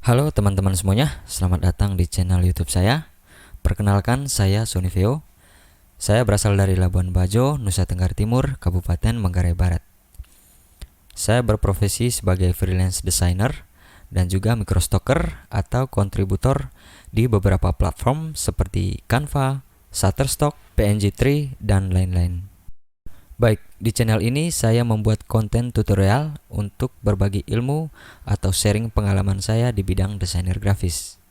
Halo teman-teman semuanya, selamat datang di channel YouTube saya. Perkenalkan, saya Soniveo. Saya berasal dari Labuan Bajo, Nusa Tenggara Timur, Kabupaten Manggarai Barat. Saya berprofesi sebagai freelance designer dan juga microstocker atau kontributor di beberapa platform seperti Canva, Shutterstock, PNG3, dan lain-lain. Baik, di channel ini saya membuat konten tutorial untuk berbagi ilmu atau sharing pengalaman saya di bidang desainer grafis.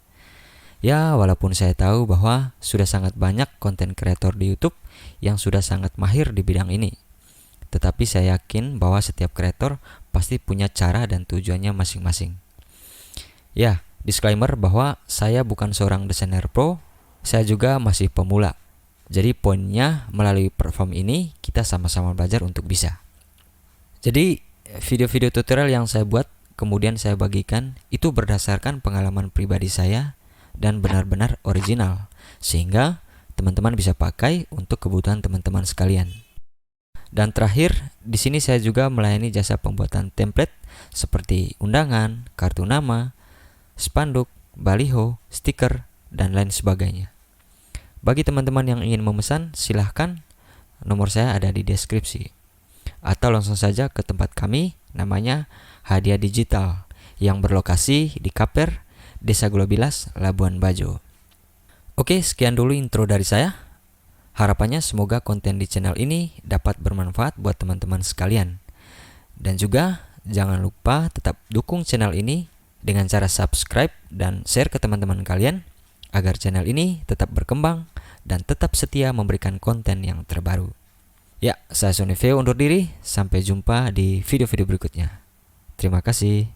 Ya, walaupun saya tahu bahwa sudah sangat banyak konten kreator di YouTube yang sudah sangat mahir di bidang ini. Tetapi saya yakin bahwa setiap kreator pasti punya cara dan tujuannya masing-masing. Ya, disclaimer bahwa saya bukan seorang desainer pro, saya juga masih pemula. Jadi poinnya melalui platform ini kita sama-sama belajar untuk bisa. Jadi video-video tutorial yang saya buat kemudian saya bagikan itu berdasarkan pengalaman pribadi saya dan benar-benar original, sehingga teman-teman bisa pakai untuk kebutuhan teman-teman sekalian. Dan terakhir, di sini saya juga melayani jasa pembuatan template seperti undangan, kartu nama, spanduk, baliho, stiker, dan lain sebagainya. Bagi teman-teman yang ingin memesan, silahkan, nomor saya ada di deskripsi. Atau langsung saja ke tempat kami, namanya Hadiah Digital, yang berlokasi di Kaper, Desa Globilas, Labuan Bajo. Oke, sekian dulu intro dari saya. Harapannya semoga konten di channel ini dapat bermanfaat buat teman-teman sekalian. Dan juga jangan lupa tetap dukung channel ini dengan cara subscribe dan share ke teman-teman kalian agar channel ini tetap berkembang dan tetap setia memberikan konten yang terbaru. Ya, saya Soniveo undur diri. Sampai jumpa di video-video berikutnya. Terima kasih.